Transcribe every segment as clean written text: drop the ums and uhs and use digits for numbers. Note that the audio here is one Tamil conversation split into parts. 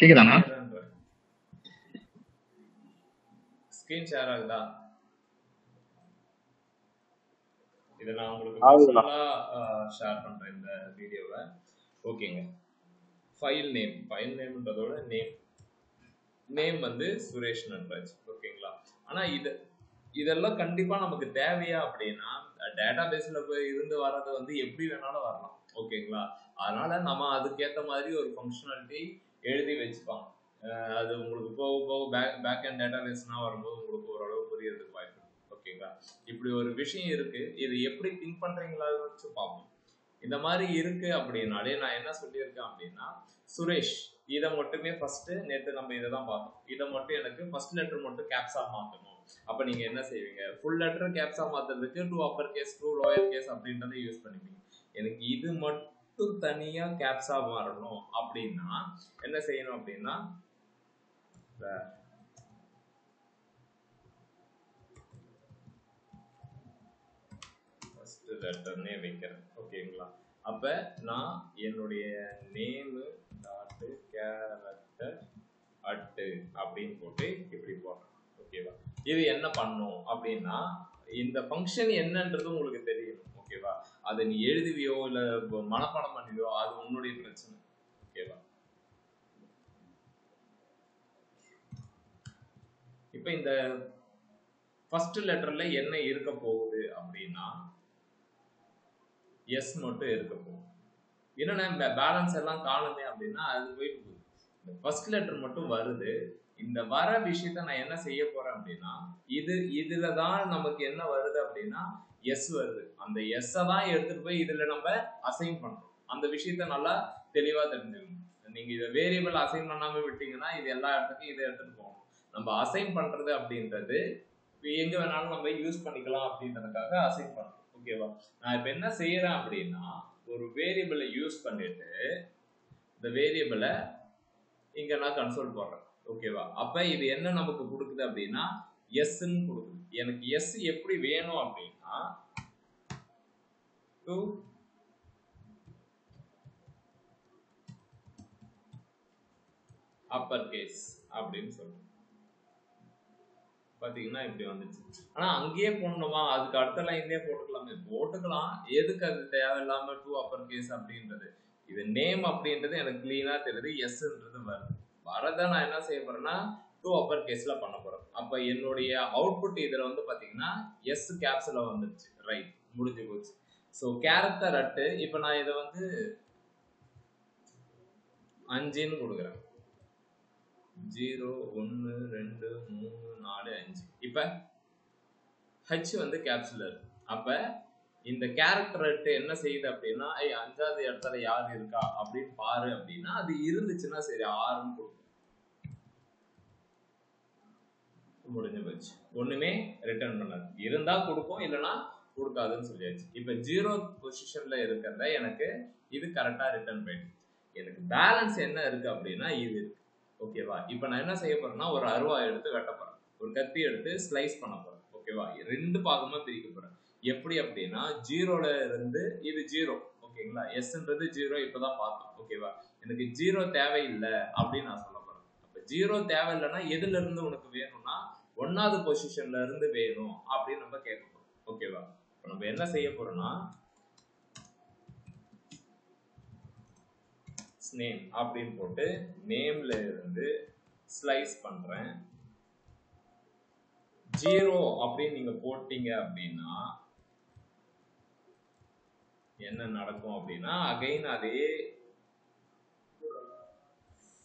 கேக்குதாண்ணா? ஸ்கிரீன் ஷேர் ஆகுதா? இதை நான் உங்களுக்கு பர்சனலா ஷேர் பண்றேன் இந்த வீடியோவை. ஓகேங்க. ஃபைல் நேம்ன்றதோட நேம் வந்து சுரேஷ் நட்ராஜ். ஓகேங்களா? ஆனா இதெல்லாம் கண்டிப்பா நமக்கு தேவையா அப்படின்னா டேட்டா பேஸ்ல போய் இருந்து வர்றது வந்து எப்படி வேணாலும் வரலாம். ஓகேங்களா? அதனால நம்ம அதுக்கேற்ற மாதிரி ஒரு ஃபங்க்ஷனாலிட்டி எழுதி வச்சுப்பாங்க. அது உங்களுக்கு போக போக பேக் அண்ட் டேட்டா பேஸ்னா வரும்போது உங்களுக்கு ஓரளவு புரியறதுக்கு வாய்ப்பு. ஓகேங்களா? இப்படி ஒரு விஷயம் இருக்கு. இது எப்படி திங்க் பண்றீங்களா வச்சு பார்ப்போம். இந்த மாதிரி இருக்கு அப்படின்னாலே நான் என்ன சொல்லியிருக்கேன் அப்படின்னா, சுரேஷ் இதை மட்டுமே ஃபர்ஸ்ட் நேற்று நம்ம இதை தான் பார்த்தோம். இதை மட்டும் எனக்கு ஃபர்ஸ்ட் லெட்டர் மட்டும் கேப்ஸா மாற்றணும். அப்ப நீங்க என்ன செய்வீங்க? ஃபுல் லெட்டர் கேப்ஸா மாத்துறதுக்கு to upper case to lower case அப்படின்றத யூஸ் பண்ணுவீங்க. எனக்கு இது மட்டும் தனியா கேப்ஸா மாறணும் அப்படின்னா என்ன செய்யணும் அப்படின்னா, ஃபர்ஸ்ட் லெட்டர்னே வைக்கிறேன். ஓகேங்களா? அப்ப நான் என்னுடைய நேம் டாட் கேரக்டர் அட் அப்படின்னு போட்டு இப்படி போடுறேன். ஓகேவா? இது என்ன பண்ணும் அப்படின்னா, இந்த ஃபங்க்ஷன் என்னன்றது உங்களுக்கு தெரியும். ஓகேவா? அதை நீ எழுதுவியோ இல்ல மனப்பாடம் பண்ணுவியோ அது உன்னுடைய பிரச்சனை. ஓகேவா? இப்ப இந்த ஃபர்ஸ்ட் லெட்டர்ல என்ன இருக்க போகுது அப்படின்னா எஸ் மட்டும் இருக்க போகுது. என்னன்னா பேலன்ஸ் எல்லாம் காணுமே அப்படின்னா அது போயிட்டு போகுது. இந்த ஃபர்ஸ்ட் லெட்டர் மட்டும் வருது. இந்த வர விஷயத்த நான் என்ன செய்ய போறேன் அப்படின்னா, இதுலதான் நமக்கு என்ன வருது அப்படின்னா எஸ் வருது. அந்த எஸ் தான் எடுத்துட்டு போய் இதுல நம்ம அசைன் பண்றோம். அந்த விஷயத்த நல்லா தெளிவா தெரிஞ்சுக்கணும். நீங்க இதை வேரியபிள் அசைன் பண்ணாம விட்டீங்கன்னா இது எல்லா இடத்துக்கும் இதை எடுத்துட்டு போகணும். நம்ம அசைன் பண்றது அப்படின்றது எங்க வேணாலும் நம்ம யூஸ் பண்ணிக்கலாம் அப்படின்றதுக்காக அசைன் பண்றோம். ஓகேவா? நான் இப்ப என்ன செய்யறேன் அப்படின்னா, ஒரு வேரியபிளை யூஸ் பண்ணிட்டு இந்த வேரியபிளை இங்க நான் கன்சோல் போடுறேன். ஓகேவா? அப்ப இது என்ன நமக்கு கொடுக்குது அப்படின்னா எஸ்ன்னு கொடுக்குது. எனக்கு எஸ் எப்படி வேணும் அப்படின்னா டு அப்பர் கேஸ் அப்படின்னு சொல்றேன். பாத்தீங்கன்னா இப்படி வந்துச்சு. ஆனா அங்கேயே போடணுமா? அதுக்கு அடுத்த லைன்லயே போட்டுக்கலாமே. போட்டுக்கலாம். எதுக்கு அது தேவையில்லாம டூ அப்பர் கேஸ் அப்படின்றது? இது நேம் அப்படின்றது எனக்கு கிளீனா தெரியுது. எஸ்ன்றது வருது. வரத நான் என்ன செய்ய போறேன்னா டூ அப்பர் கேஸ்ல பண்ண போறேன். அப்ப என்னுடைய அவுட்புட் இதுல வந்து பாத்தீங்கன்னா எஸ் கேப்ஸ்ல வந்துருச்சு. ரைட், முடிஞ்சு போச்சு. ஸோ கேரக்டர் அட் இப்ப நான் இதை வந்து 5ன்னு கொடுக்குறேன். 0 1 2 3 4 5. இப்ப ஹச் வந்து கேப்ஸ்ல இருக்கு. அப்ப இந்த கேரக்டர் என்ன செய்யுது அப்படின்னா, 5வது இடத்துல யார் இருக்கா அப்படின்னு பாரு அப்படின்னா, அது இருந்துச்சுன்னா சரி 6ன்னு கொடுக்கும். முடிஞ்சு போச்சு. ஒண்ணுமே ரிட்டர்ன் பண்ணாது. இருந்தா கொடுக்கும், இல்லைன்னா கொடுக்காதுன்னு சொல்லியாச்சு. இப்ப 0 பொசிஷன்ல இருக்கிறத எனக்கு இது கரெக்டா ரிட்டர்ன் போயிடுச்சு. எனக்கு பேலன்ஸ் என்ன இருக்கு அப்படின்னா இது. ஓகேவா? இப்ப நான் என்ன செய்ய போறேன்னா ஒரு அருவா எடுத்து வெட்ட போறேன். ஒரு கத்தி எடுத்து ஸ்லைஸ் பண்ண போறேன். ஓகேவா? 2 பாகமா பிரிக்க போறேன். எப்படி அப்படின்னா 0ல இருந்து இது 0. ஓகேங்களா? எஸ்ன்றது 0 இப்பதான் பார்த்தோம். ஓகேவா? எனக்கு 0 தேவையில்லை அப்படின்னு நான் சொல்ல போறேன். அப்ப 0 தேவையில்லைன்னா எதுல இருந்து உனக்கு வேணும்னா 1வது பொசிஷன்ல இருந்து வேணும் அப்படின்னு நம்ம கேட்க போறோம். ஓகேவா? இப்ப நம்ம என்ன செய்ய போறோம்னா நேம் அப்படின்னு போட்டு நேம்ல இருந்து ஸ்லைஸ் பண்றேன். 0 அப்படின்னு நீங்க போட்டீங்க அப்படின்னா என்ன நடக்கும் அப்படின்னா அகைன் அதே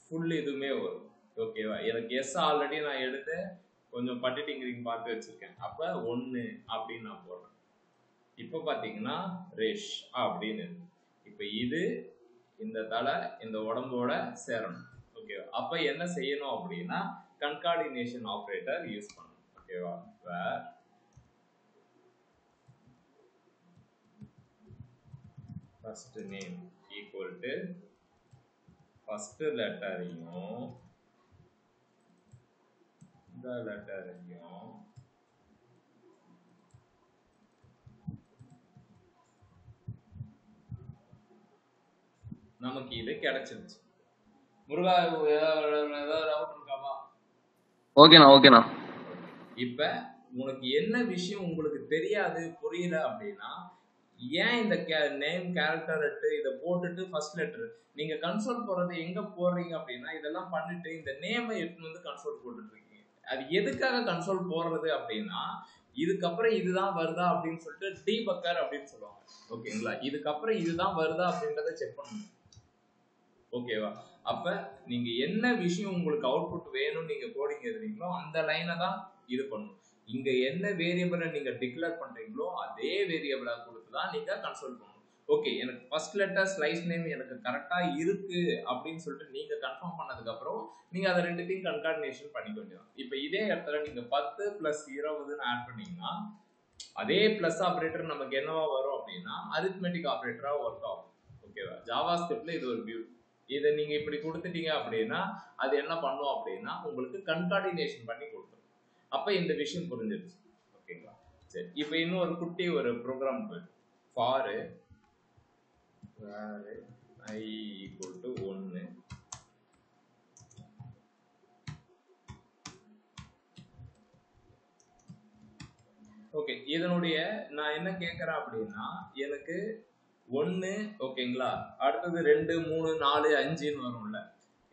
ஃபுல் இதுவுமே வரும். ஓகேவா? எனக்கு எஸ் ஆல்ரெடி நான் எடுத்து கொஞ்சம் பட்டிட்டிங்கிறீங்க பார்த்து வச்சிருக்கேன். அப்ப 1 அப்படின்னு நான் போடுறேன். இப்ப பாத்தீங்கன்னா ரேஷ் அப்படின்னு. இப்ப இது இந்த தலை இந்த உடம்போட சேரணும். ஓகேவா? அப்ப என்ன செய்யணும் அப்படின்னா கன்கார்டினேஷன் ஆபரேட்டர் யூஸ் பண்ணணும். ஓகேவா? Where first name equal to first லெட்டரையும் இந்த லெட்டரையும் நமக்கு இது கிடைச்சிருச்சு. முருகா ஏதாவது டவுட் இருக்காமா? ஓகேண்ணா. இப்ப உனக்கு என்ன விஷயம் உங்களுக்கு தெரியாது புரியல அப்படின்னா ஏன் இந்த நேம் கேரக்டர் இதை போட்டுட்டு ஃபர்ஸ்ட் லெட்டர் நீங்க கன்சோல் போடுறது எங்க போடுறீங்க அப்படின்னா இதெல்லாம் பண்ணிட்டு இந்த நேமை எடுத்து வந்து கன்சோல் போட்டுட்டு இருக்கீங்க. அது எதுக்காக கன்சோல் போடுறது அப்படின்னா இதுக்கப்புறம் இதுதான் வருதா அப்படின்னு சொல்லிட்டு டீபக்கர் அப்படின்னு சொல்லுவாங்க. ஓகேங்களா? இதுக்கப்புறம் இதுதான் வருதா அப்படின்றத செக் பண்ணணும். ஓகேவா? அப்ப நீங்க என்ன விஷயம் உங்களுக்கு அவுட்புட் வேணும் நீங்க கோடிங் எழுதுறீங்களோ அந்த லைனை தான் இது பண்ணும். இங்க என்ன வேரியபிளை நீங்க டிக்ளேர் பண்றீங்களோ அதே வேரியபிளா கொடுத்து தான் நீங்க கன்சோல் பண்ணணும். ஓகே, எனக்கு ஃபர்ஸ்ட் லெட்டர் ஸ்லைஸ் நேம் எனக்கு கரெக்டா இருக்கு அப்படின்னு சொல்லிட்டு நீங்க கன்ஃபார்ம் பண்ணதுக்கு அப்புறம் நீங்க அதை ரெண்டுத்தையும் கன்கார்டினேஷன் பண்ணிக்க வேண்டியதான். இப்ப இதே இடத்துல நீங்க 10 + 20 ஆட் பண்ணீங்கன்னா அதே பிளஸ் ஆபரேட்டர் நமக்கு என்னவா வரும் அப்படின்னா அரித்மெட்டிக் ஆபரேட்டரா ஒர்க் ஆகும். ஓகேவா? ஜாவா ஸ்கிரிப்ட்ல இது ஒரு வியூ. இதை நீங்க இப்படி கொடுத்துட்டீங்க அப்படின்னா அது என்ன பண்ணும் அப்படின்னா உங்களுக்கு கன்கார்டினேஷன் பண்ணி கொடுத்துரும். அப்ப இந்த விஷயம் புரிஞ்சிருச்சு. ஓகேங்களா? சரி, இப்போ இன்னும் ஒரு குட்டி ஒரு ப்ரோக்ராம் ஃபார் i = 1. ஓகே, இதனுடைய நான் என்ன கேட்கறேன் அப்படின்னா எனக்கு 1 ஓகேங்களா, அடுத்தது 2 3 4 5ன்னு வரும்ல.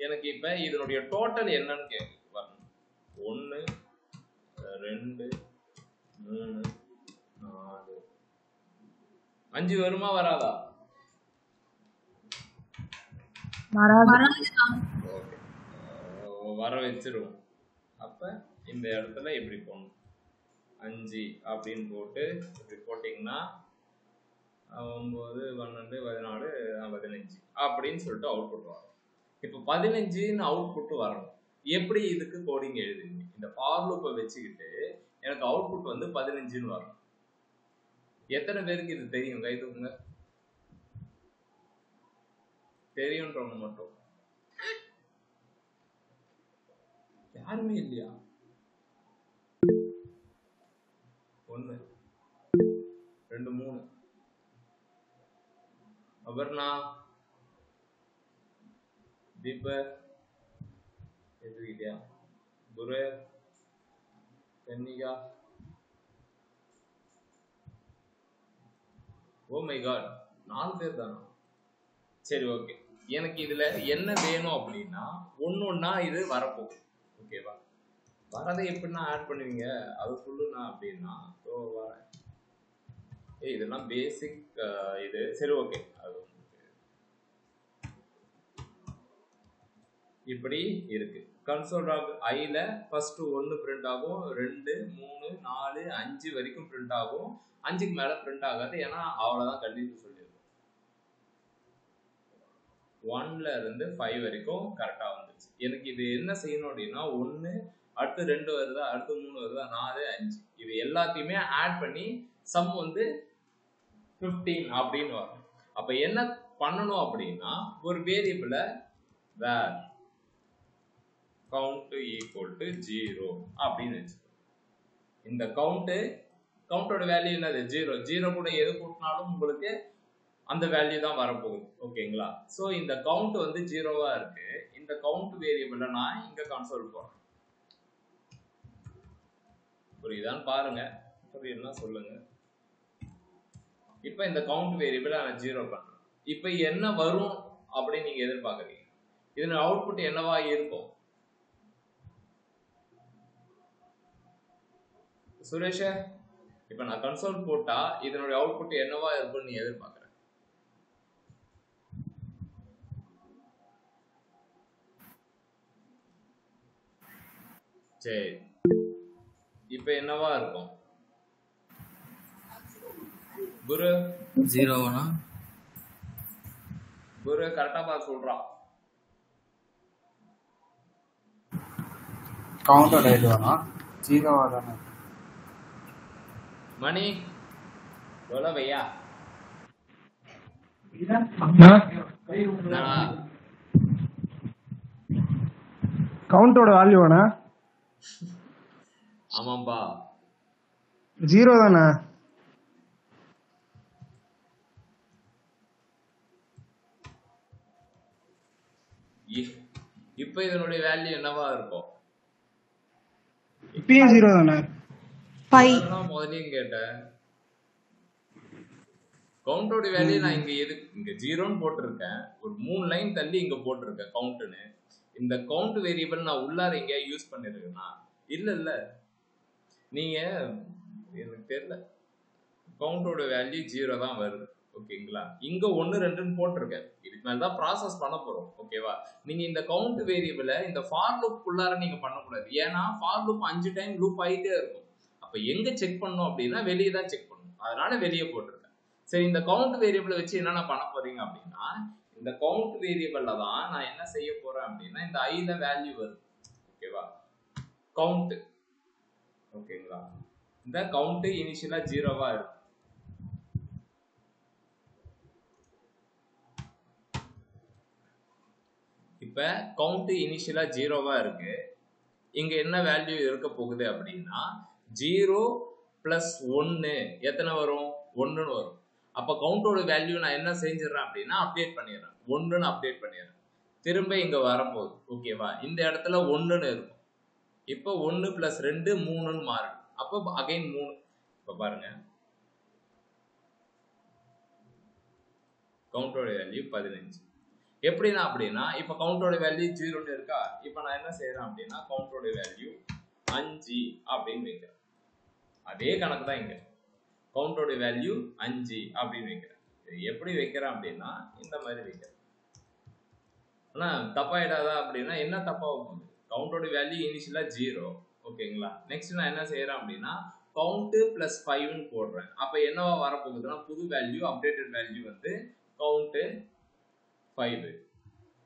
எனக்கு இப்ப இதனுடைய டோட்டல் என்னன்னு வரணும். 1 2 3 4 5 வருமா வராதா? வர வச்சிருவோம். அப்ப இந்த இடத்துல இப்படி போடணும் 5 அப்படின்னு போட்டு இப்படி போட்டிங்கன்னா 9 12 14 15 அப்படின்னு சொல்லிட்டு அவுட்புட் வரும். இப்போ 15ன்னு அவுட்புட் வரணும். எப்படி இதுக்கு கோடிங் எழுதுவீங்க? இந்த ஃபார் லூப்பை வச்சுக்கிட்டு எனக்கு அவுட்புட் வந்து 15ன்னு வரும். எத்தனை பேருக்கு இது தெரியும்? கை தூக்குங்க. தெரியும்ன்றவங்க மட்டும். யாருமே இல்லையா? 1 2 3 அபர்ணா, தீபக் எதுக்கிட்டியா, குரு, கன்னிகா. ஓ மை காட், 4 பேர் தானா? சரி, ஓகே. எனக்கு இதுல என்ன வேணும் அப்படின்னா ஒன்னொன்னா இது வரப்போகுது. ஓகேவா? வரதை எப்படின்னா ஆட் பண்ணுவீங்க அது சொல்லுண்ணா அப்படின்னா வரேன். இதெல்லாம் பேசிக் இது. சரி, ஓகே. அது இப்படி இருக்கு. கன்சோல் லாக் ஐல ஃபர்ஸ்ட் 1 பிரிண்ட் ஆகும், 2 3 4 5 வரைக்கும் பிரிண்ட் ஆகும். 5க்கு மேல பிரிண்ட் ஆகாது, ஏன்னா அவ்வளவுதான் கண்டிஷன் சொல்லியிருக்கோம். 1ல இருந்து 5 வரைக்கும் கரெக்டா வந்துச்சு. எனக்கு இது என்ன செய்யணும் அப்படின்னா 1 அடுத்து 2 வருதா, அடுத்து 3 வருதா, 4 5 இது எல்லாத்தையுமே ஆட் பண்ணி சம் வந்து 15 அப்படின்னு வரும். அப்ப என்ன பண்ணணும் அப்படின்னா ஒரு வேரியபிளை வேர் count = 0 அப்படின்னு வச்சுக்கோ. இந்த கவுண்டோட வேல்யூ என்னது? 0. 0 கூட எது கூட்டினாலும் உங்களுக்கு அந்த வேல்யூ தான் வரப்போகுது. ஓகேங்களா? ஸோ இந்த கவுண்ட் வந்து 0வா இருக்கு. இந்த கவுண்ட் வேரியபிளை நான் இங்க கன்சோல் போறேன். புரியுதான்னு பாருங்க. புரியுதுன்னா சொல்லுங்க. இப்ப இந்த கவுண்ட் வேரியபிளை நான் 0 பண்றேன். இப்ப என்ன வரும் அப்படின்னு நீங்க எதிர்பார்க்கறீங்க? இதன் அவுட்புட் என்னவா இருக்கும்? சுரேஷ, இப்ப நான் கன்சோல் போட்டா இதனுடைய அவுட்புட் என்னவா இருக்கும்னு நீ எதிர்பார்க்கற? சரி, இப்ப என்னவா இருக்கும்? குரு 0 குரு கரெக்டா பார்த்து சொல்றான். கவுண்டோட இதுவானா 0வா தானே? மணி बोलो भैया கவுண்டோட வேல்யூ வேணா? ஆமாம்பா 0 தானே? இப்போ இதனுடைய வேல்யூ என்னவா இருக்கும்? இப்பயும் 0 தானே? முதலையும் கேட்டேன். கவுண்டோட வேல்யூ நான் இங்க 0ன்னு போட்டிருக்கேன். ஒரு 3 லைன் தள்ளி இங்க போட்டிருக்கேன் கவுண்ட்னு. இந்த கவுண்ட் வேரியபிள் நான் உள்ளார எங்க யூஸ் பண்ணிருக்கேன்னா இல்ல நீங்க எனக்கு தெரியல. கவுண்டோட வேல்யூ 0 தான் வருது. ஓகேங்களா? இங்க 1 2ன்னு போட்டிருக்கேன். இதுக்கு மேல தான் ப்ராசஸ் பண்ண போறோம். ஓகேவா? நீங்க இந்த கவுண்ட் வேரியபிளை இந்த ஃபார் லூப் உள்ளார நீங்க பண்ணக்கூடாது. ஏன்னா ஃபார் லூப் 5 டைம் லூப் ஆயிட்டே இருக்கும். அப்ப எங்க செக் பண்ணணும் அப்படின்னா வெளியே தான் செக் பண்ணணும். அதனால வெளியே போட்டிருக்கேன். சரி, இந்த கவுண்ட் வேரியபிளை வச்சு என்னென்ன பண்ண போறீங்க அப்படின்னா, இந்த கவுண்ட் வேரியபிள்ல தான் நான் என்ன செய்ய போறேன் அப்படின்னா இந்த ஐல வேல்யூ வருது. ஓகேவா? கவுண்ட். ஓகேங்களா? இந்த கவுண்ட் இனிஷியலா 0வா இருக்கு. இப்ப கவுண்ட் இனிஷியலா 0வா இருக்கு. இங்க என்ன வேல்யூ இருக்க போகுது அப்படின்னா 0 பிளஸ் 1 எத்தனை வரும்? 1ன்னு வரும். அப்ப கவுண்டோட வேல்யூ நான் என்ன செஞ்சிடறேன் அப்படின்னா அப்டேட் பண்ணிடுறேன். 1ன்னு அப்டேட் பண்ணிடுறேன். திரும்ப இங்க வரப்போகுது. ஓகேவா? இந்த இடத்துல 1ன்னு இருக்கும். இப்போ 1 பிளஸ் 2 3ன்னு மாறும். அப்போ அகைன் 3. இப்ப பாருங்க, கவுண்டோட வேல்யூ 15. எப்படின்னா அப்படின்னா இப்ப கவுண்டோட வேல்யூ 0ன்னு இருக்கா. இப்ப நான் என்ன செய்யறேன் அப்படின்னா கவுண்டோட வேல்யூ 5 அப்படின்னு வைக்கிறேன். அதே கணக்கு தான் இங்க. கவுண்டோட வேல்யூ 5 அப்படின்னு வைக்கிறேன். எப்படி வைக்கிறேன் அப்படின்னா இந்த மாதிரி வைக்கிறேன். ஆனா தப்பாயிடாதா அப்படின்னா என்ன தப்பா போகுது? கவுண்டோட வேல்யூ இனிஷியலா 0. ஓகேங்களா? நெக்ஸ்ட் நான் என்ன செய்யறேன் அப்படின்னா கவுண்ட் பிளஸ் 5ன்னு போடுறேன். அப்ப என்னவா வரப்போகுதுன்னா புது வேல்யூ அப்டேட்டட் வேல்யூ வந்து கவுண்ட் 5.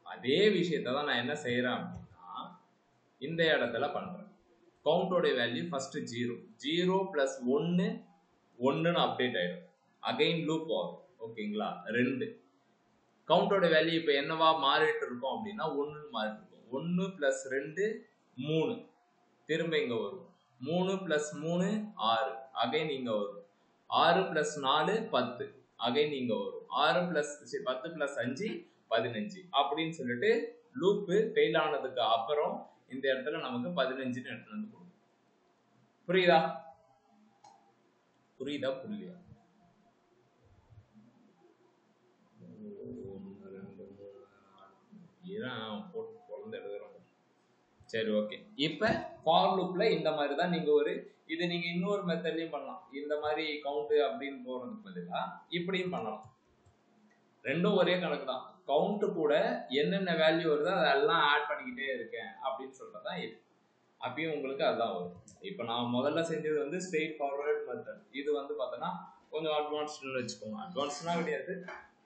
அதே விஷயத்தை தான் நான் என்ன செய்யறேன் அப்படின்னா இந்த இடத்துல பண்றேன். கவுண்டோட வேல்யூ ஃபர்ஸ்ட் 0 பிளஸ் 1 1ன்னு அப்டேட் ஆயிடும். அகைன் லூப் ஆகும். ஓகேங்களா? 2. கவுண்டோட வேல்யூ இப்போ என்னவா மாறிட்டு இருக்கும் அப்படின்னா 1ன்னு மாறிட்டு இருக்கும். 1 பிளஸ் 2 3. திரும்ப இங்க வரும். 3 பிளஸ் 3 6. அகைன் இங்க வரும். 6 பிளஸ் 4 10. அகைன் இங்க வரும். 6 பிளஸ் 10 பிளஸ் 5 15 அப்படின்னு சொல்லிட்டு லூப்பு ஃபெயில் ஆனதுக்கு அப்புறம் இந்த இடத்துல நமக்கு 15ன்னு எடுத்துட்டு வந்து கொடுக்கும். புரியுதா? புரியலையா? 1 2 3 போட்டு குழந்தை எழுதுறோம். சரி, ஓகே. இப்ப ஃபார் லூப்ல இந்த மாதிரி தான் நீங்க இது நீங்க இன்னொரு மெத்தட்லயும் பண்ணலாம். இந்த மாதிரி கவுண்ட் அப்படின்னு போறதுக்கு பதிலா இப்படியும் பண்ணலாம். ரெண்டும் ஒரே கணக்கு தான். கவுண்ட் கூட என்னென்ன வேல்யூ வருதோ அதெல்லாம் ஆட் பண்ணிக்கிட்டே இருக்கேன் அப்படின்னு சொல்றதுதான் இது. அப்பயும் உங்களுக்கு அதுதான் வரும். இப்போ நான் முதல்ல செஞ்சது ஸ்ட்ரெயிட் ஃபார்வர்ட் மெத்தட். இது பார்த்தோன்னா கொஞ்சம் அட்வான்ஸ்டுன்னு வச்சுக்கோங்க. அட்வான்ஸ்னா கிடையாது,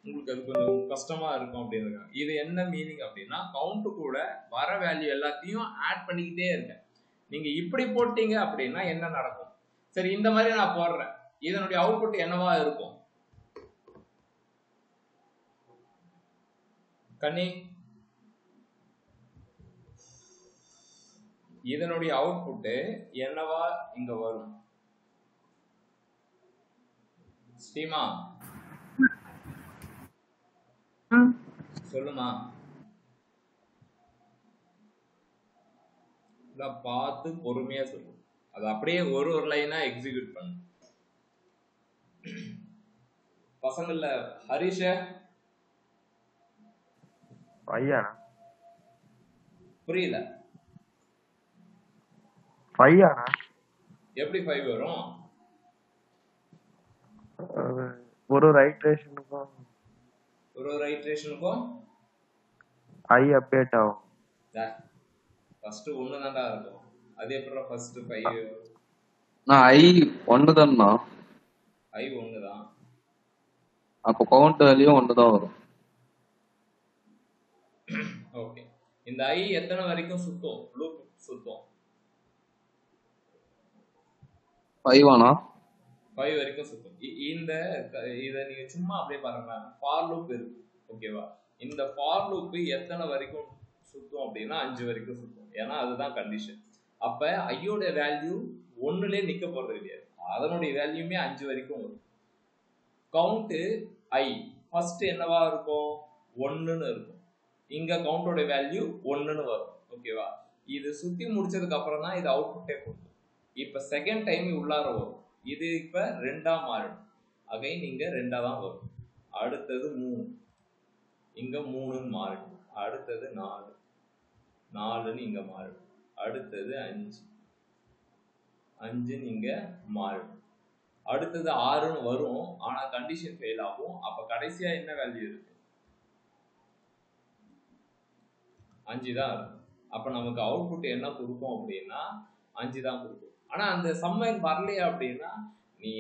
உங்களுக்கு அது கொஞ்சம் கஷ்டமா இருக்கும் அப்படின்னு. இது என்ன மீனிங் அப்படின்னா கவுண்ட் கூட வர வேல்யூ எல்லாத்தையும் ஆட் பண்ணிக்கிட்டே இருக்கேன். நீங்க இப்படி போட்டீங்க அப்படின்னா என்ன நடக்கும்? சரி, இந்த மாதிரி நான் போடுறேன். இதனுடைய அவுட்புட் என்னவா இருக்கும்? கண்ணி, இதனுடைய அவுட்புட் என்னவா இங்க வரும்? ஸ்டீமா சொல்லுமா. பார்த்து பொறுமையா சொல்லு. அது அப்படியே ஒரு லைனா எக்ஸிக்யூட் பண்ணு. பசங்கள்ல ஹரிஷ புரியல. 5 எப்படி 5 வரும்? ஒரு ரைட்ரேஷனுக்கும் ஐ அப்டேட் ஆகும். ஃபர்ஸ்ட் 1 தான்டா இருக்கும். அது எப்பறா ஃபர்ஸ்ட் 5? நான் ஐ 1 தான்ண்ணா. ஐ 1 தான். அப்போ கவுண்ட் வேல்யூ 1 தான் வரும். ஓகே. இந்த ஐ எத்தனை வரைக்கும் சுத்தும்? லூப் சுத்தும். 5 ஆனா 5 வரைக்கும் சுத்தும். இத நீங்க சும்மா அப்படியே பாருங்க. ஃபார் லூப் இருக்கு. ஓகேவா? இந்த ஃபார் லூப் எத்தனை வரைக்கும் சுத்தும் அப்படின்னா 5 வரைக்கும் சுத்தும். ஏன்னா அதுதான் கண்டிஷன். அப்ப ஐயோட வேல்யூ 1லயே நிக்க போறது கிடையாது. அதனுடைய வேல்யூமே 5 வரைக்கும் வரும். கவுண்ட் ஐ ஃபர்ஸ்ட் என்னவா இருக்கும்? 1ன்னு இருக்கும். இங்க கவுண்டோட வேல்யூ 1ன்னு வரும். ஓகேவா? இது சுத்தி முடிச்சதுக்கு அப்புறம் தான் இது அவுட்புட்டே கொடுக்கும். இப்ப செகண்ட் டைம் உள்ளார வரும். இது இப்ப 2ஆ மாறிடும். அகைன் இங்க 2ஆ தான் வரும். அடுத்தது 3, இங்க 3ன்னு மாறிடும். அடுத்தது 4, 4ன்னு இங்க மாறிடும். அடுத்தது 5, 5ன்னு இங்க மாறிடும். அடுத்தது 6ன்னு வரும். ஆனா கண்டிஷன் ஃபெயில் ஆகும். அப்ப கடைசியா என்ன வேல்யூ இருக்கு? 5 தான் இருக்கும். அப்ப நமக்கு அவுட்புட் என்ன கொடுக்கும் அப்படின்னா 5 தான் கொடுக்கும். ஆனா அந்த சம்மன் வரலையா அப்படின்னா நீ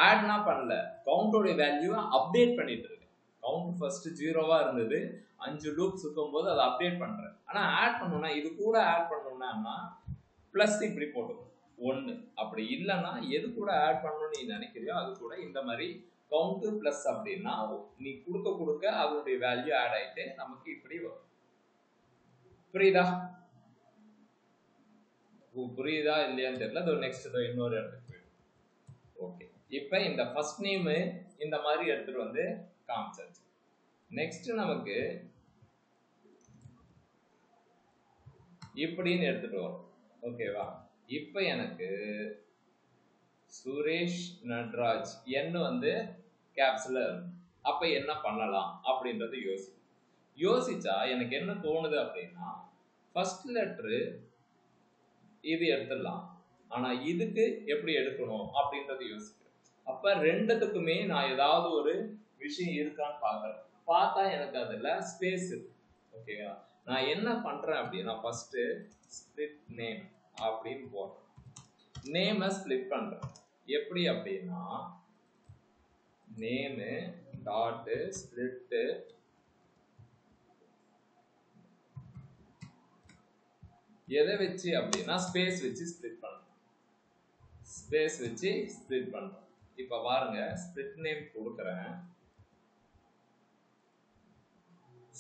ஆட்னா பண்ணல, கவுண்டோட வேல்யூவை அப்டேட் பண்ணிட்டு இருக்க. கவுண்ட் ஃபர்ஸ்ட் 0வா இருந்தது, 5 லூப் சுத்தும் போது அதை அப்டேட் பண்றேன். ஆனா ஆட் பண்ணணும்னா இது கூட ஆட் பண்ணணும்னா பிளஸ் இப்படி போட்டுக்கும் 1. அப்படி இல்லைன்னா எது கூட ஆட் பண்ணணும்னு நீ நினைக்கிறியோ அது கூட இந்த மாதிரி கவுண்ட் பிளஸ் அப்படின்னா நீ கொடுக்க கொடுக்க அதோடைய வேல்யூ ஆட் ஆயிட்டு நமக்கு இப்படி வரும். புரியுதா? புரியுதா இல்லையான்னு தெரியல. நெக்ஸ்ட் இன்னொரு இடத்துக்கு போயிடும். ஓகே, இப்ப இந்த ஃபர்ஸ்ட் நேம் இந்த மாதிரி எடுத்துட்டு வந்து காமிச்சாச்சு. நெக்ஸ்ட் நமக்கு இப்படின்னு எடுத்துட்டு வரும். ஓகேவா? இப்ப எனக்கு சுரேஷ் நட்ராஜ் என்ன வந்து கேப்ஸ்ல இருக்கும். அப்ப என்ன பண்ணலாம் அப்படின்றது யோசிச்சா எனக்கு என்ன தோணுது அப்படின்னா ஃபர்ஸ்ட் லெட்டரு இது எடுத்துடலாம். ஆனா இதுக்கு எப்படி எடுக்கணும் அப்படின்றது யோசிக்கிறேன். அப்ப ரெண்டுத்துக்குமே நான் ஏதாவது ஒரு விஷயம் இருக்கான்னு பாக்குறேன். பார்த்தா எனக்கு அதுல ஸ்பேஸ் இருக்கு. ஓகேவா? நான் என்ன பண்றேன் அப்படின்னா ஃபர்ஸ்ட் ஸ்பிளிட் நேம் அப்படின்னு போடுறேன். நேமை ஸ்பிளிட் பண்றேன். எப்படி அப்படின்னா நேமு டாட் ஸ்பிளிட் எதை வச்சு அப்படின்னா ஸ்பேஸ் வச்சு ஸ்பிளிட் பண்றோம். ஸ்பேஸ் வச்சு ஸ்பிளிட் பண்றோம். இப்ப பாருங்க, ஸ்பிளிட் நேம் கொடுக்குறேன்.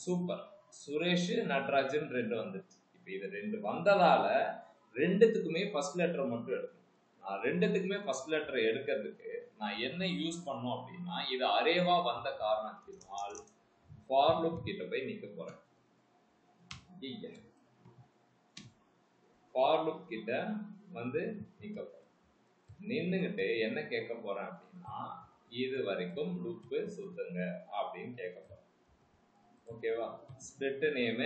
சூப்பர், சுரேஷ் நட்ராஜன் 2 வந்துருச்சு. இப்ப இது 2 வந்ததால ரெண்டுத்துக்குமே ஃபர்ஸ்ட் லெட்டர் மட்டும் எடுக்கணும். நான் ரெண்டுத்துக்குமே ஃபர்ஸ்ட் லெட்டர் எடுக்கிறதுக்கு நான் என்ன யூஸ் பண்ணோம் அப்படின்னா இது அரேவா வந்த காரணத்தினால் ஃபார் லூப் கிட்ட போய் நிக்க போறேன். ஃபார் லூப் கிட்ட வந்து நிக்க போறேன். நின்னுகிட்டு என்ன கேட்க போறேன் அப்படின்னா இது வரைக்கும் லூப் சுத்துங்க அப்படின்னு கேட்க போறேன். ஓகேவா? ஸ்பிளிட் நேம்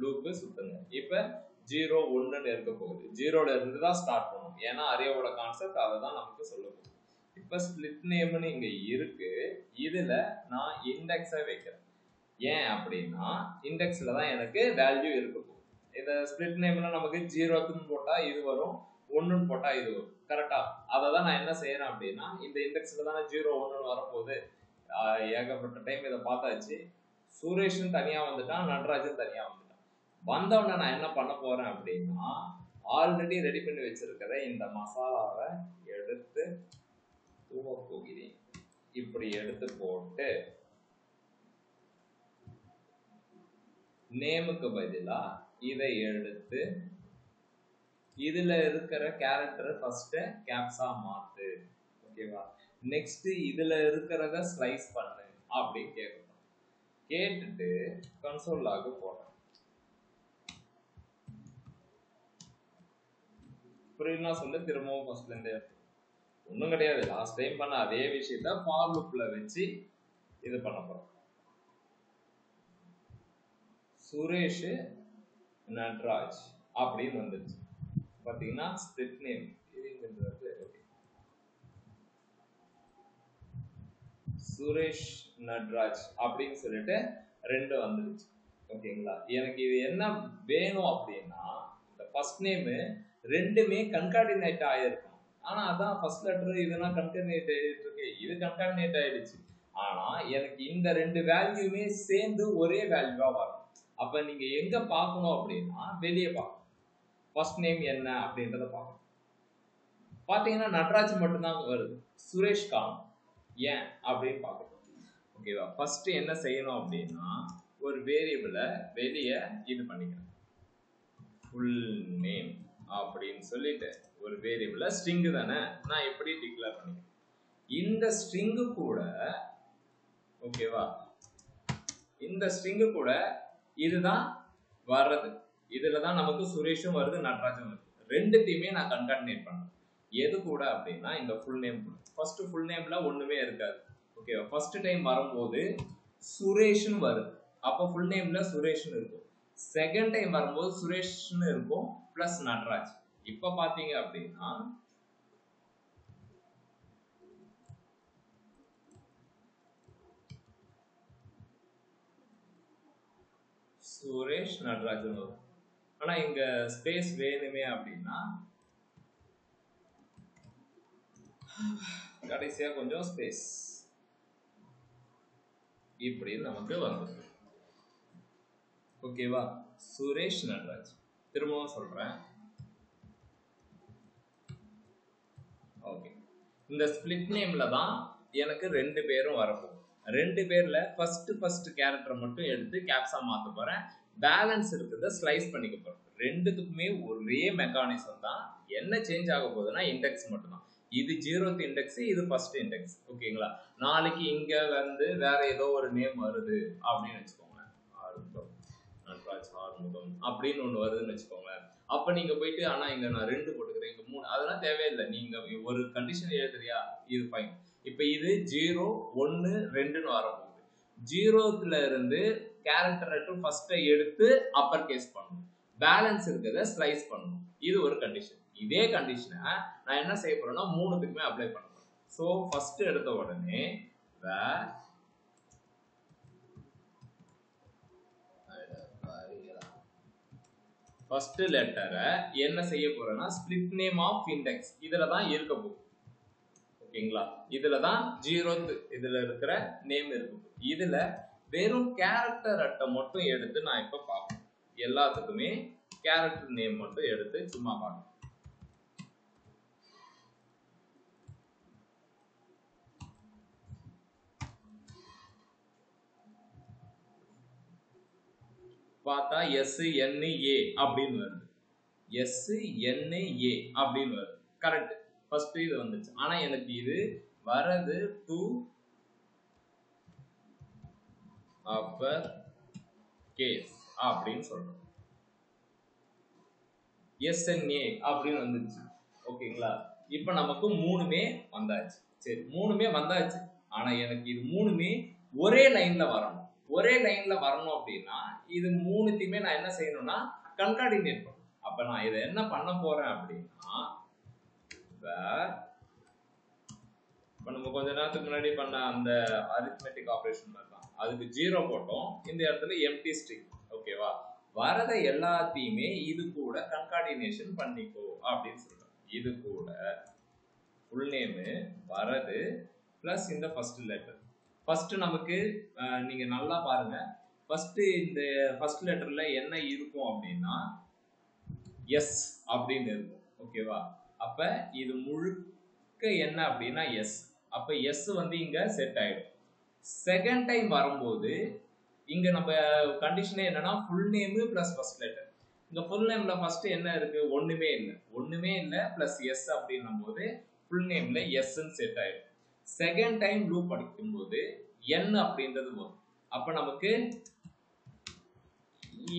லூப் சுத்துங்க. இப்ப 0 1ன்னு இருக்க போகுது. 0ல இருந்து தான் ஸ்டார்ட் பண்ணும். ஏன்னா அரேவோட கான்செப்ட் அதை தான் நமக்கு சொல்ல போகுது. இப்ப ஸ்பிளிட் நேம்னு இங்க இருக்கு. இதுல நான் இண்டெக்ஸை வைக்கிறேன். ஏன் அப்படின்னா இண்டெக்ஸ்ல தான் எனக்கு வேல்யூ இருக்க போகுது. இந்த ஸ்பிளிட் நேம்ல நமக்கு 0ன்னு போட்டா இது வரும், 1ன்னு போட்டா இது வரும். கரெக்டா? அதை தான் நான் என்ன செய்யறேன் அப்படின்னா இந்த இண்டெக்ஸ்ல தானே 0 1ன்னு வரப்போகுது. ஏகப்பட்ட டைம் இதை பார்த்தாச்சு. சுரேஷன் தனியா வந்துட்டான், நட்ராஜன் தனியா வந்துட்டான். வந்தவன நான் என்ன பண்ண போறேன் அப்படின்னா ஆல்ரெடி ரெடி பண்ணி வச்சிருக்கிற இந்த மசாலாவை எடுத்து தூவ போகிறேன். இப்படி எடுத்து போட்டு நேமுக்கு பதிலா இதை எடுத்து இதுல இருக்கிற கேரக்டர் ஃபர்ஸ்ட் கேப்ஸா மாத்து. ஓகேவா? நெக்ஸ்ட் இதுல இருக்கிறத ஸ்லைஸ் பண்ணு அப்படின்னு கேட்கணும். கேட்டுட்டு கன்சோல் லாக் போடுறேன். புரியலனா சொல்ல, திரும்பவும் ஃபர்ஸ்ட்ல இருந்தே ஒன்றும் கிடையாது. லாஸ்ட் டைம் பண்ண அதே விஷயத்த ஃபார் லூப்ல வச்சு இது பண்ண போறோம். சுரேஷ் நட்ராஜ் அப்படின்னு வந்துருச்சு. பாத்தீங்கன்னா ஸ்பிளிட் நேம் சுரேஷ் நட்ராஜ் அப்படின்னு சொல்லிட்டு 2 வந்துருச்சு. ஓகேங்களா? எனக்கு இது என்ன வேணும் அப்படின்னா இந்த ஃபர்ஸ்ட் நேம் ரெண்டுமே கன்கார்டினேட் ஆயிருக்கும். ஆனா அதான் ஃபர்ஸ்ட் லெட்டர் இதுனா கன்கார்டினேட் ஆயிட்டு இருக்கு. இது கன்கார்டினேட் ஆயிடுச்சு. ஆனா எனக்கு இந்த 2 வேல்யூமே சேர்ந்து ஒரே வேல்யூவா வரும். அப்ப நீங்க எங்க பார்க்கணும் அப்படின்னா வெளியே பார்க்கணும். ஃபர்ஸ்ட் நேம் என்ன அப்படின்றத பார்க்கணும். பாத்தீங்கன்னா நட்ராஜ் மட்டும்தான் வருது, சுரேஷ் காணும். ஏன் அப்படின்னு பார்க்கணும். ஓகேவா? ஃபர்ஸ்ட் என்ன செய்யணும் அப்படின்னா ஒரு வேரியபிளை வெளியே இது பண்ணிக்கிறேன். ஃபுல் நேம் அப்படின்னு சொல்லிட்டு ஒரு வேரியபிளை ஸ்ட்ரிங் தானே நான் எப்படி டிக்ளேர் பண்ணிக்கிறேன். இந்த ஸ்ட்ரிங்கு கூட ஓகேவா, இந்த ஸ்ட்ரிங்கு கூட இதுதான் வர்றது. இதுல தான் நமக்கு சுரேஷும் வருது, நடராஜும் வருது. ரெண்டுத்தையுமே நான் கன்கார்டினேட் பண்றேன். எது கூட அப்படின்னா இந்த ஃபுல் நேம் கூட. ஃபர்ஸ்ட் ஃபுல் நேம்ல ஒண்ணுமே இருக்காது. ஓகேவா? ஃபர்ஸ்ட் டைம் வரும்போது சுரேஷ்னு வருது, அப்போ ஃபுல் நேம்ல சுரேஷ்னு இருக்கும். செகண்ட் டைம் வரும்போது சுரேஷ்னு இருக்கும் பிளஸ் நடராஜ். இப்ப பாத்தீங்க அப்படின்னா சுரேஷ் நடராஜன் வரும். ஆனா இங்க ஸ்பேஸ் வேணுமே அப்படின்னா கடைசியா கொஞ்சம் ஸ்பேஸ் இப்படி நமக்கு வந்துடும். ஓகேவா? சுரேஷ் நடராஜ். திரும்பவும் சொல்றேன். ஓகே, இந்த ஸ்பிளிட் நேம்ல தான் எனக்கு ரெண்டு பேரும் வரப்போகுது. ரெண்டு பேர்ல ஃபர்ஸ்ட் கேரக்டர் மட்டும் எடுத்து கேப்ஸா மாத்த போறேன். பேலன்ஸ் இருக்கிறத ஸ்லைஸ் பண்ணிக்க போறேன். ரெண்டுத்துக்குமே ஒரே மெக்கானிசம் தான். என்ன சேஞ்ச் ஆக போகுதுன்னா இண்டெக்ஸ் மட்டும் தான். இது 0th இண்டெக்ஸ், இது ஃபர்ஸ்ட் இண்டெக்ஸ். ஓகேங்களா? நாளைக்கு இங்க வந்து வேற ஏதோ ஒரு நேம் வருது அப்படின்னு வச்சுக்கோங்க, நடராஜ் ஆறுமுகம் அப்படின்னு ஒண்ணு வருதுன்னு வச்சுக்கோங்க. அப்ப நீங்க போயிட்டு ஆனா இங்க நான் 2 போட்டுக்கிறேன், இங்க 3, அதெல்லாம் தேவையில்லை. நீங்க ஒரு கண்டிஷன் எழுதுறியா, இது ஃபைன். இப்ப இது 0 1 2ன்னு வரப்போகுது. 0th இருந்து கேரக்டர் ஃபர்ஸ்ட் எடுத்து அப்பர் கேஸ் பண்ணணும், பேலன்ஸ் இருக்கிறத ஸ்லைஸ் பண்ணணும். இது ஒரு கண்டிஷன். இதே கண்டிஷனை நான் என்ன செய்ய போறேன்னா 3த்துக்குமே அப்ளை பண்ண போறேன். ஸோ ஃபர்ஸ்ட் எடுத்த உடனே ஃபர்ஸ்ட் லெட்டரை என்ன செய்ய போறேன்னா ஸ்பிளிட் நேம் ஆஃப் இண்டெக்ஸ் இதுல தான் இருக்க போகுது. ஓகேங்களா? இதுல தான் 0th இதுல இருக்கிற நேம் இருக்கு. இதுல வெறும் கேரக்டர் அட்டை மட்டும் எடுத்து நான் இப்ப பார்ப்பேன். எல்லாத்துக்குமே கேரக்டர் நேம் மட்டும் எடுத்து சும்மா பார்ப்பேன். பார்த்தா SNA அப்படின்னு வருது. SNA அப்படின்னு வருது. கரெக்ட், ஃபர்ஸ்ட் இது வந்துச்சு. ஆனா எனக்கு இது வரது டு அப்பர் கேஸ் அப்படின்னு சொல்றோம். SNA அப்படின்னு வந்துச்சு. ஓகேங்களா? இப்ப நமக்கு 3மே வந்தாச்சு. சரி, 3மே வந்தாச்சு. ஆனா எனக்கு இது 3மே ஒரே லைன்ல வரணும். ஒரே லைன்ல வரணும் அப்படின்னா இது 3த்தையுமே நான் என்ன செய்யணும்னா கன்கார்டினேட் பண்ணணும். அப்ப நான் இதை என்ன பண்ண போறேன் அப்படின்னா நம்ம கொஞ்ச நேரத்துக்கு முன்னாடி பண்ண அந்த அரித்மெட்டிக் ஆபரேஷன் தான், அதுக்கு 0 போட்டோம், இந்த இடத்துல எம்டி ஸ்ட்ரிங். ஓகேவா? வரத எல்லாத்தையுமே இது கூட கன்கார்டினேஷன் பண்ணிக்கோ அப்படின்னு சொல்றேன். இது கூட ஃபுல் நேம் வரது பிளஸ் இந்த ஃபர்ஸ்ட் லெட்டர். ஃபர்ஸ்ட் நமக்கு நீங்க நல்லா பாருங்க, ஃபர்ஸ்ட் இந்த ஃபர்ஸ்ட் லெட்டர்ல என்ன இருக்கும் அப்படின்னா எஸ் அப்படின்னு இருக்கும். ஓகேவா? அப்ப இது முழுக்க என்ன அப்படின்னா எஸ். அப்ப எஸ் வந்து இங்க செட் ஆயிடும். செகண்ட் டைம் வரும்போது இங்க நம்ம கண்டிஷனே என்னன்னா full name plus first letter. இங்க ஃபுல் நேம்ல ஃபர்ஸ்ட் என்ன இருக்கு, ஒண்ணுமே இல்லை பிளஸ் எஸ் அப்படின்னும் போது ஃபுல் நேம்ல எஸ்ன்னு செட் ஆயிடும். செகண்ட் டைம் லூப் படிக்கும்போது n அப்படின்றது வரும். அப்ப நமக்கு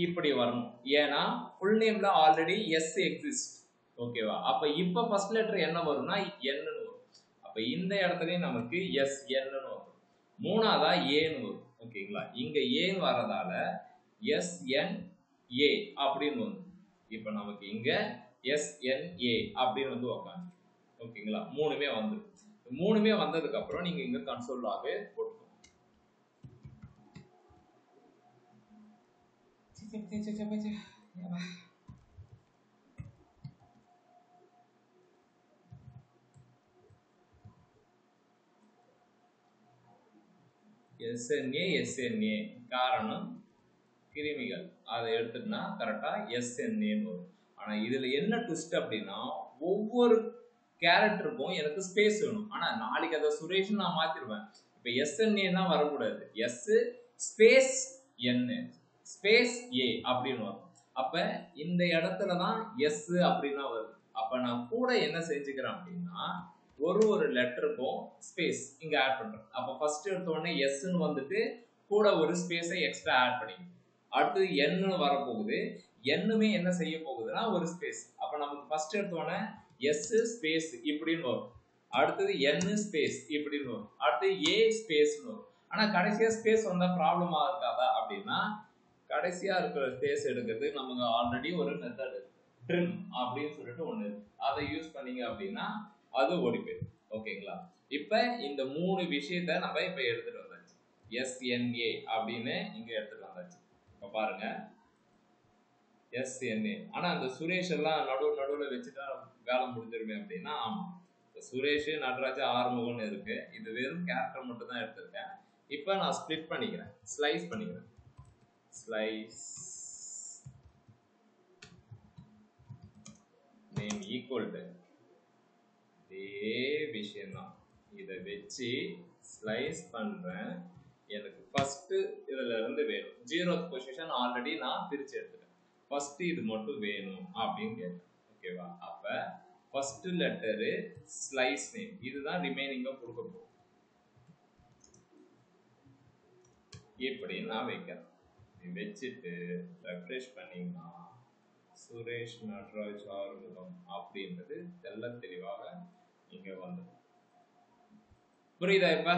இப்படி வரணும், ஏன்னா ஃபுல் நேம்ல ஆல்ரெடி எஸ் எக்ஸிஸ்ட். ஓகேவா? அப்ப இப்ப ஃபர்ஸ்ட் லெட்டர் என்ன வரும்னா n வரும். அப்ப இந்த இடத்துலயும் நமக்கு எஸ் n வரும். மூணாவதா ஏன்னு வரும். ஓகேங்களா? இங்க ஏன்னு வரதால SNA அப்படின்னு வந்து இப்ப நமக்கு இங்க SNA அப்படின்னு வந்து உட்காந்து. ஓகேங்களா? 3மே வந்து 3மே வந்ததுக்கு அப்புறம் நீங்க இங்க கன்சோல் லாக் போட்டுக்கோங்க. SNA காரணம் கிருமிகள், அதை எடுத்துட்டுனா கரெக்டா SNA வரும். ஆனா இதுல என்ன ட்விஸ்ட் அப்படின்னா ஒவ்வொரு கேரக்டருக்கும் எனக்கு ஸ்பேஸ் வேணும். ஆனா நாளைக்கு அதை சுரேஷ் நான் மாத்திருவேன். இப்ப SNA தான் வரக்கூடாது, S space N space A அப்படின்னு வரும். அப்ப இந்த இடத்துலதான் S அப்படின்னா வருது. அப்ப நான் கூட என்ன செஞ்சுக்கிறேன் அப்படின்னா ஒரு லெட்டருக்கும் ஸ்பேஸ் இங்க ஆட் பண்றேன். அப்ப ஃபர்ஸ்ட் எடுத்த உடனே எஸ்ன்னு வந்துட்டு கூட ஒரு ஸ்பேஸை எக்ஸ்ட்ரா ஆட் பண்ணிக்கணும். அடுத்து என்னு வரப்போகுது. எண்ணுமே என்ன செய்ய போகுதுன்னா ஒரு ஸ்பேஸ். அப்ப நமக்கு ஃபர்ஸ்ட் எடுத்தோன்னே எஸ் ஸ்பேஸ் இப்படின்னு வரும். அடுத்தது என் ஸ்பேஸ் இப்படின்னு வரும். அடுத்து ஏ ஸ்பேஸ்னு வரும். ஆனா கடைசியா ஸ்பேஸ் வந்தா ப்ராப்ளமா இருக்காதா அப்படின்னா, கடைசியா இருக்கிற ஸ்பேஸ் எடுக்கிறது நமக்கு ஆல்ரெடி ஒரு மெத்தட் ட்ரிம் அப்படின்னு சொல்லிட்டு ஒண்ணு இருக்கு. அதை யூஸ் பண்ணீங்க அப்படின்னா அது ஓடி போயிடும். ஓகேங்களா? இப்ப இந்த 3 விஷயத்த நம்ம இப்ப எடுத்துட்டு வந்தாச்சு. SNA அப்படின்னு இங்க எடுத்துட்டு வந்தாச்சு. இப்ப பாருங்க SNA. ஆனா அந்த சுரேஷ் எல்லாம் நடுவுல வச்சுட்டா வேலை முடிஞ்சிருமே அப்படின்னா ஆமா. சுரேஷ், நடராஜ், ஆறுமுகம்னு இருக்கு. இது வெறும் கேரக்டர் மட்டும் தான் எடுத்திருக்கேன். இப்ப நான் ஸ்பிளிட் பண்ணிக்கிறேன், ஸ்லைஸ் பண்ணிக்கிறேன். ஸ்லைஸ் நேம் ஈக்குவல் டு இதே விஷயம் தான். இதை வச்சு ஸ்லைஸ் பண்றேன். எனக்கு ஃபர்ஸ்ட் இதுல இருந்து வேணும். 0th பொசிஷன் ஆல்ரெடி நான் பிரிச்சு எடுத்துட்டேன். ஃபர்ஸ்ட் இது மட்டும் வேணும் அப்படின்னு கேட்டேன். ஓகேவா? அப்ப ஃபர்ஸ்ட் லெட்டரு ஸ்லைஸ் நேம் இதுதான் ரிமைனிங்கா கொடுக்க போகும். இப்படி நான் வைக்கிறேன். வச்சுட்டு ரெஃப்ரெஷ் பண்ணீங்கன்னா சுரேஷ், நடராஜ், ஆறுமுகம் அப்படின்றது தெல்ல தெளிவாக இங்க வந்து புரியுதா இப்ப?